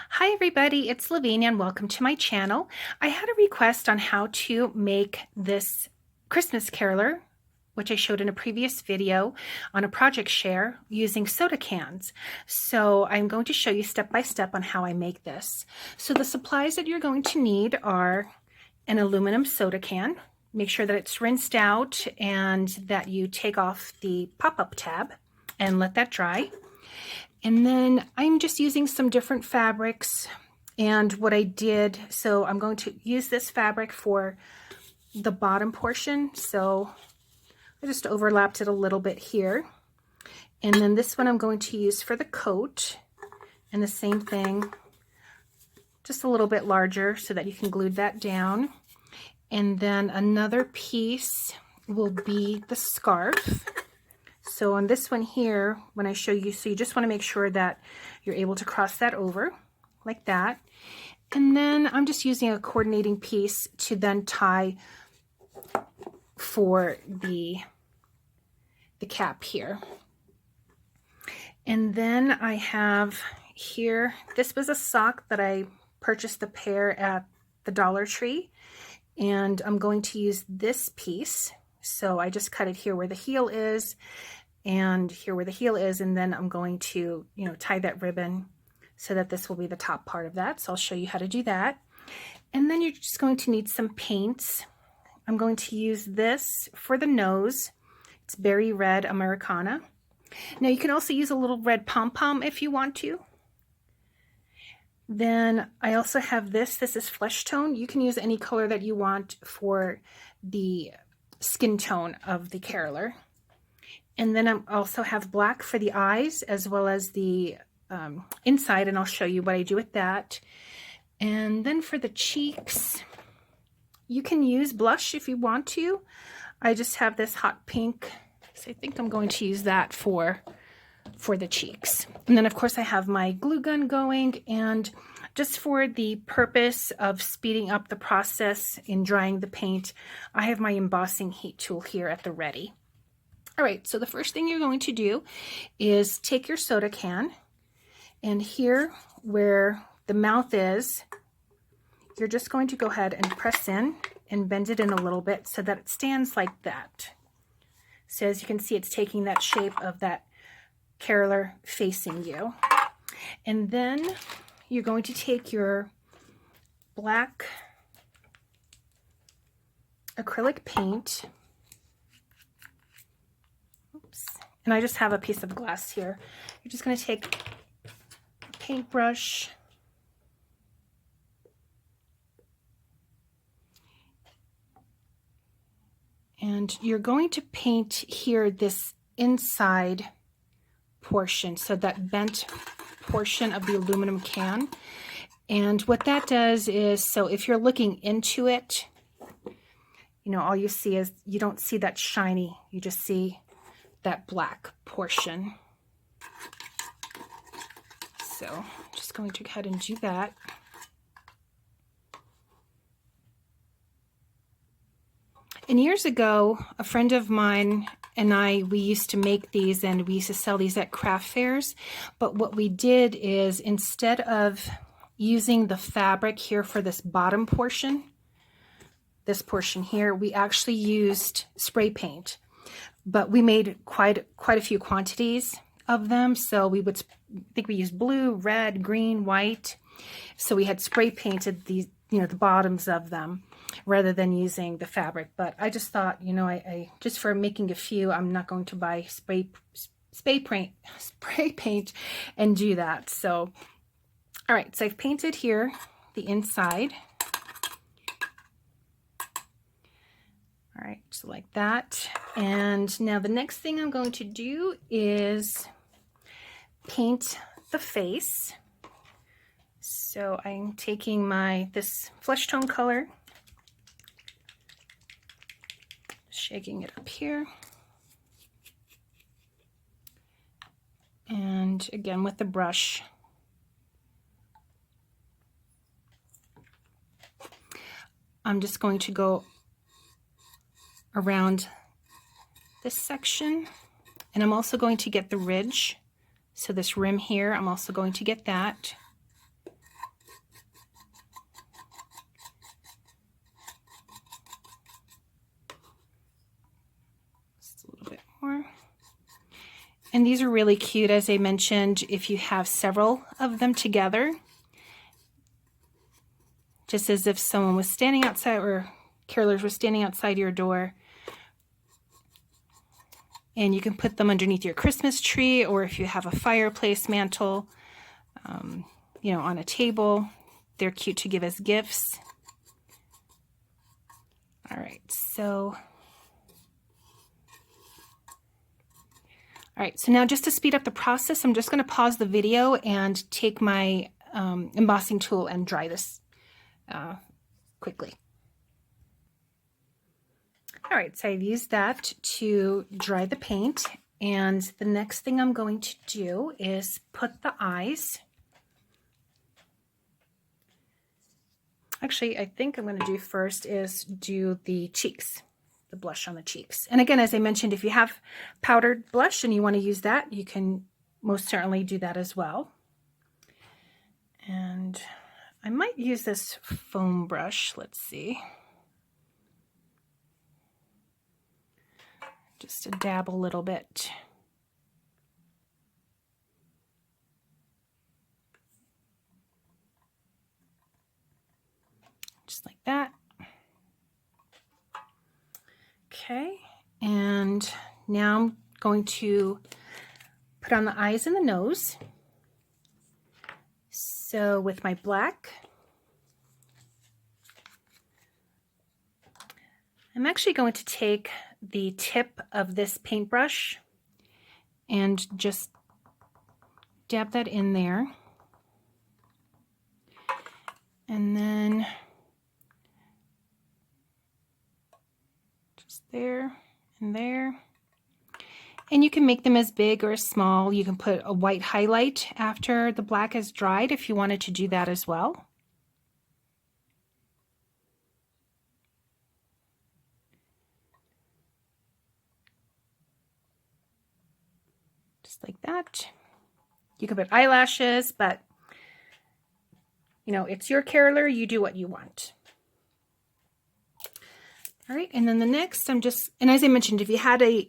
Hi everybody, it's Lavinia and welcome to my channel. I had a request on how to make this Christmas caroler, which I showed in a previous video on a project share using soda cans. So I'm going to show you step by step on how I make this. So the supplies that you're going to need are an aluminum soda can. Make sure that it's rinsed out and that you take off the pop-up tab and let that dry. And then I'm just using some different fabrics and what I did, so I'm going to use this fabric for the bottom portion. So I just overlapped it a little bit here. And then this one I'm going to use for the coat, and the same thing, just a little bit larger so that you can glue that down. And then another piece will be the scarf. So on this one here, when I show you, so you just want to make sure that you're able to cross that over like that. And then I'm just using a coordinating piece to then tie for the cap here. And then I have here, this was a sock that I purchased the pair at the Dollar Tree, and I'm going to use this piece. So I just cut it here where the heel is and here where the heel is, and then I'm going to, tie that ribbon so that this will be the top part of that. So I'll show you how to do that. And then you're just going to need some paints. I'm going to use this for the nose. It's Berry Red Americana. Now you can also use a little red pom-pom if you want to. Then I also have this. This is Flesh Tone. You can use any color that you want for the skin tone of the caroler. And then I also have black for the eyes as well as the inside, and I'll show you what I do with that. And then for the cheeks, you can use blush if you want to. I just have this hot pink, so I think I'm going to use that for the cheeks. And then of course I have my glue gun going, and just for the purpose of speeding up the process in drying the paint, I have my embossing heat tool here at the ready. All right, so the first thing you're going to do is take your soda can, and here where the mouth is, you're just going to go ahead and press in and bend it in a little bit so that it stands like that. So as you can see, it's taking that shape of that caroler facing you. And then you're going to take your black acrylic paint. And I just have a piece of glass here. You're just going to take a paintbrush and you're going to paint here this inside portion, so that bent portion of the aluminum can. And what that does is, so if you're looking into it, all you see is, you don't see that shiny, you just see that black portion. So I'm just going to go ahead and do that. And years ago, a friend of mine and we used to make these, and we used to sell these at craft fairs. But what we did is, instead of using the fabric here for this bottom portion, this portion here, we actually used spray paint. But we made quite a few quantities of them. So I think we used blue, red, green, white. So we had spray painted these, the bottoms of them rather than using the fabric. But I just thought, I just for making a few, I'm not going to buy spray paint and do that. So, all right, so I've painted here the inside. All right, so like that. And now the next thing I'm going to do is paint the face. So I'm taking this flesh tone color, shaking it up here. And again with the brush, I'm just going to go around this section, and I'm also going to get the ridge. So this rim here, I'm also going to get that. more. And these are really cute, as I mentioned, if you have several of them together. Just as if someone was standing outside, or carolers were standing outside your door. And you can put them underneath your Christmas tree, or if you have a fireplace mantle, you know, on a table. They're cute to give as gifts. All right, so now just to speed up the process, I'm just going to pause the video and take my embossing tool and dry this quickly. All right, so I've used that to dry the paint, and the next thing I'm going to do is put the eyes. Actually, I think I'm going to do first is do the cheeks, the blush on the cheeks. And again, as I mentioned, if you have powdered blush and you want to use that, you can most certainly do that as well. And I might use this foam brush. Let's see. Just to dab a little bit. Just like that. Okay, and now I'm going to put on the eyes and the nose. So with my black, I'm actually going to take the tip of this paintbrush and just dab that in there. And then just there and there. And you can make them as big or as small. You can put a white highlight after the black is dried if you wanted to do that as well. Just like that. You can put eyelashes, but you know, it's your caroler, you do what you want. All right, and then the next, and as I mentioned, if you had a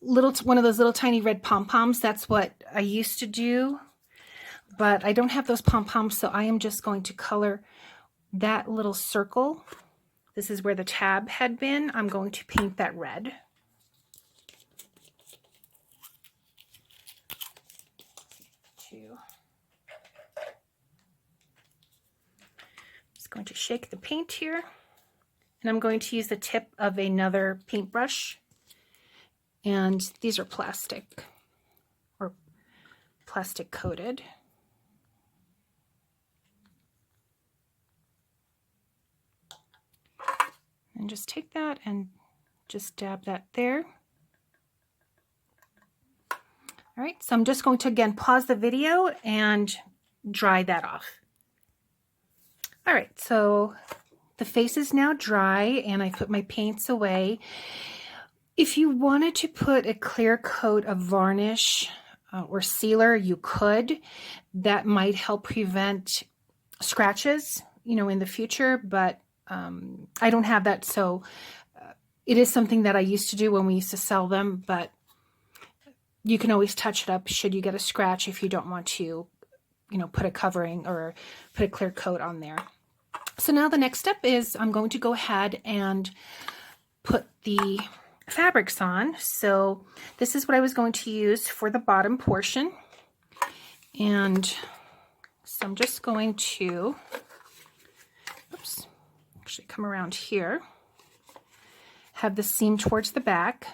one of those little tiny red pom-poms, that's what I used to do, but I don't have those pom-poms, so I am just going to color that little circle. This is where the tab had been. I'm going to paint that red. Just going to shake the paint here, and I'm going to use the tip of another paintbrush. And these are plastic or plastic coated. And just take that and just dab that there. All right, so I'm just going to again pause the video and dry that off. All right, so the face is now dry and I put my paints away. If you wanted to put a clear coat of varnish or sealer, you could. That might help prevent scratches, you know, in the future, but I don't have that, so it is something that I used to do when we used to sell them, but you can always touch it up should you get a scratch if you don't want to, you know, put a covering or put a clear coat on there. So now the next step is I'm going to go ahead and put the fabrics on. So this is what I was going to use for the bottom portion. And so I'm just going to, oops, actually come around here, have the seam towards the back.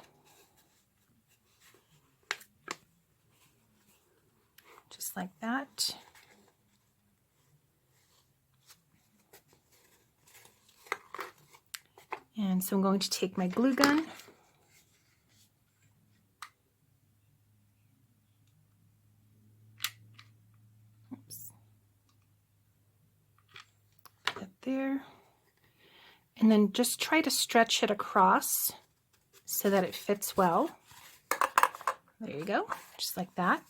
Just like that. And so I'm going to take my glue gun. Oops. Put that there. And then just try to stretch it across so that it fits well. There you go, just like that.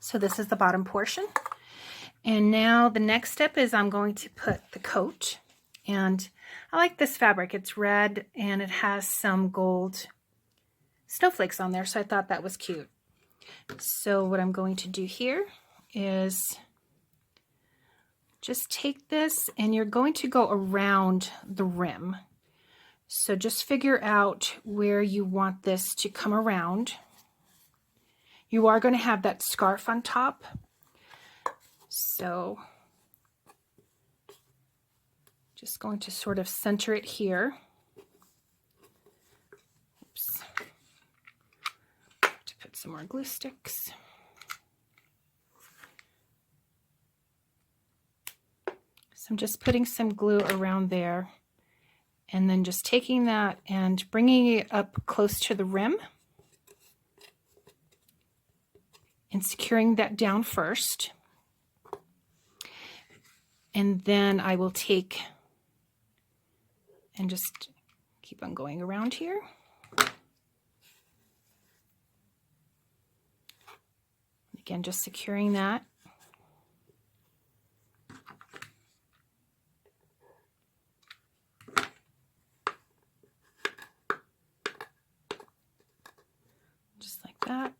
So this is the bottom portion. And now the next step is I'm going to put the coat And I like this fabric. It's red and it has some gold snowflakes on there, so I thought that was cute. So what I'm going to do here is just take this and you're going to go around the rim. So just figure out where you want this to come around. You are going to have that scarf on top. So just going to sort of center it here. Oops. To put some more glue sticks. So I'm just putting some glue around there and then just taking that and bringing it up close to the rim and securing that down first. And then I will take and just keep on going around here. Again, just securing that. Just like that.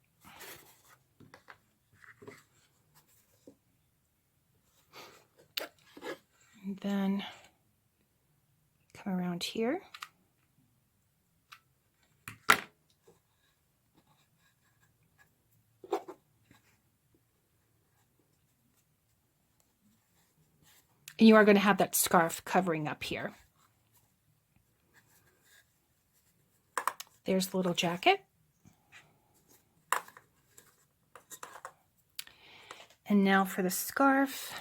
And then come around here. And you are going to have that scarf covering up here. There's the little jacket. And now for the scarf.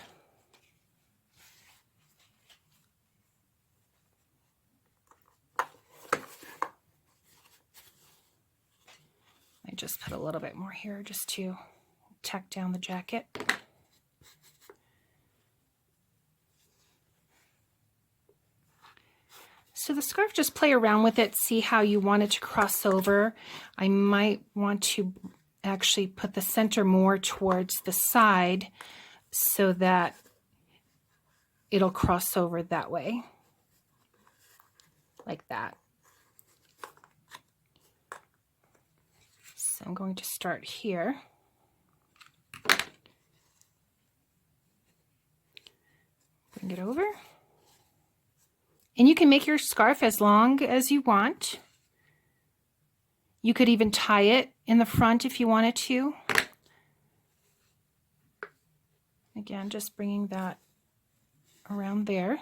I just put a little bit more here just to tack down the jacket. So the scarf, just play around with it, see how you want it to cross over. I might want to actually put the center more towards the side so that it'll cross over that way, like that. So I'm going to start here. Bring it over. And you can make your scarf as long as you want. You could even tie it in the front if you wanted to. Again, just bringing that around there.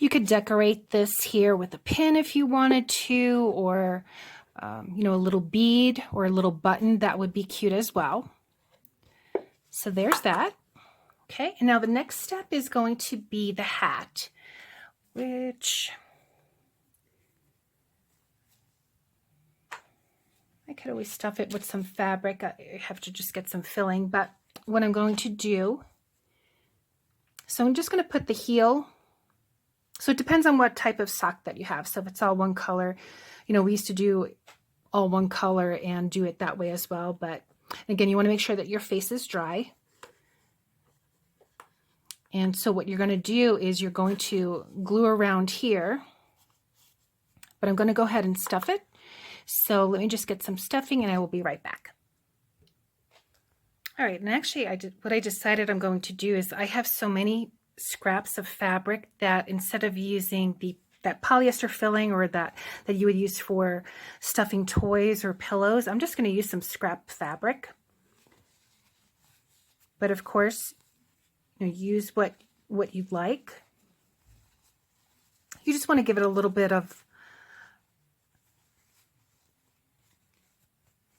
You could decorate this here with a pin if you wanted to, or you know, a little bead or a little button. That would be cute as well. So there's that. Okay, and now the next step is going to be the hat, which I could always stuff it with some fabric. I have to just get some filling, but what I'm going to do, so I'm just going to put the heel. So it depends on what type of sock that you have. So if it's all one color, you know, we used to do all one color and do it that way as well. But again, you want to make sure that your face is dry. And so what you're going to do is you're going to glue around here, but I'm going to go ahead and stuff it. So let me just get some stuffing and I will be right back. All right, and actually what I decided I'm going to do is I have so many scraps of fabric that instead of using that polyester filling or that you would use for stuffing toys or pillows, I'm just going to use some scrap fabric. But of course, you know, use what you'd like. You just want to give it a little bit of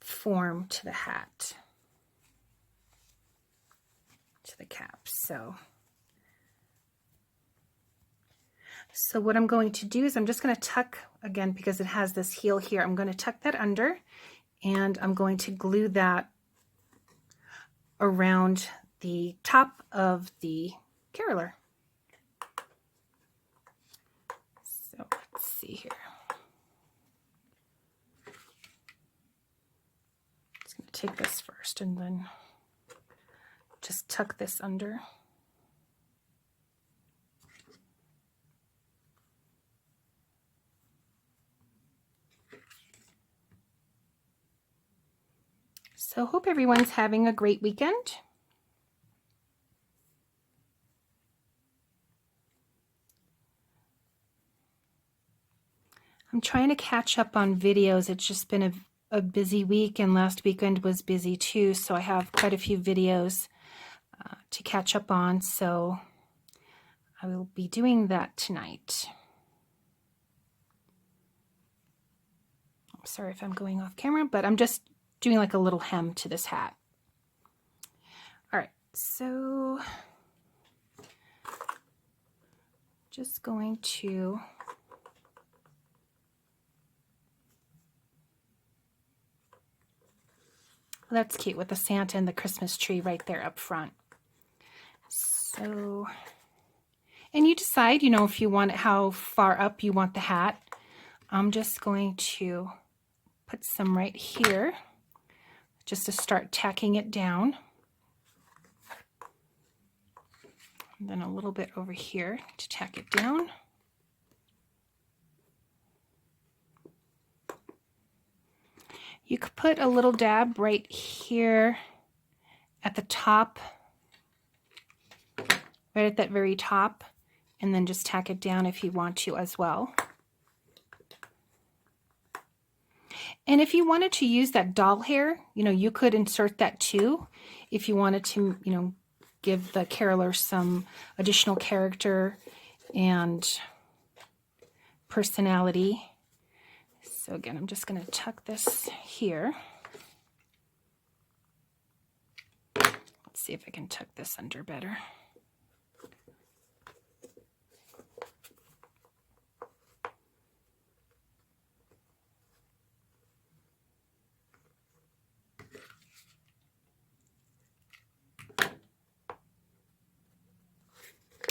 form to the hat, to the cap. So what I'm going to do is I'm just going to tuck, again, because it has this heel here, I'm going to tuck that under and I'm going to glue that around the top of the caroler. Let's see here. Just going to take this first and then just tuck this under. So hope everyone's having a great weekend. I'm trying to catch up on videos. It's just been a busy week, and last weekend was busy too, so I have quite a few videos to catch up on, so I will be doing that tonight. I'm sorry if I'm going off camera, but I'm just doing like a little hem to this hat. All right, so just going to that's cute with the Santa and the Christmas tree right there up front. So, and you decide, you know, if you want it, how far up you want the hat. I'm just going to put some right here just to start tacking it down. And then a little bit over here to tack it down. You could put a little dab right here at the top, right at that very top, and then just tack it down if you want to as well. And if you wanted to use that doll hair, you know, you could insert that too if you wanted to, you know, give the caroler some additional character and personality. So again, I'm just going to tuck this here. Let's see if I can tuck this under better.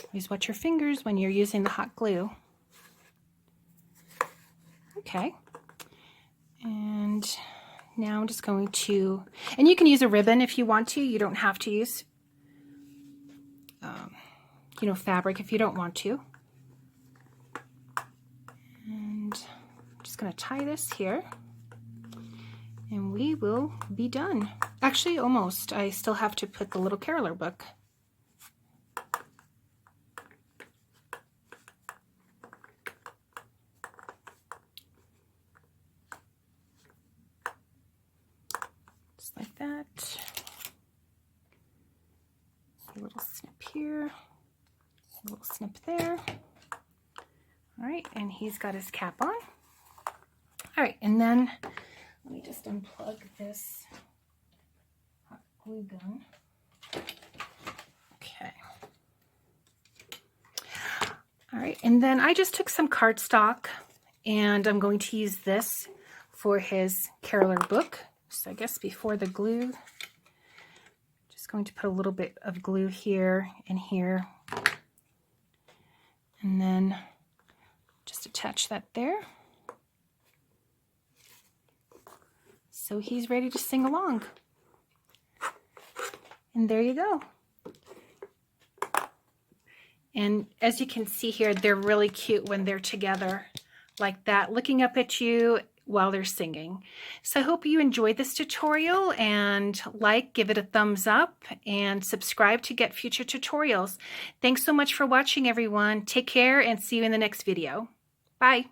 Always watch your fingers when you're using the hot glue. Okay. And now I'm just going to, and you can use a ribbon if you want to. You don't have to use, you know, fabric if you don't want to. And I'm just going to tie this here, and we will be done. Actually, almost. I still have to put the little caroler book. Like that. A little snip here, a little snip there. All right, and he's got his cap on. All right, and then let me just unplug this hot glue gun. Okay. All right, and then I just took some cardstock, and I'm going to use this for his caroler book. So I guess before the glue, just going to put a little bit of glue here and here, and then just attach that there. So he's ready to sing along. And there you go. And as you can see here, they're really cute when they're together like that, looking up at you while they're singing. So I hope you enjoyed this tutorial, and give it a thumbs up, and subscribe to get future tutorials. Thanks so much for watching, everyone. Take care and see you in the next video. Bye.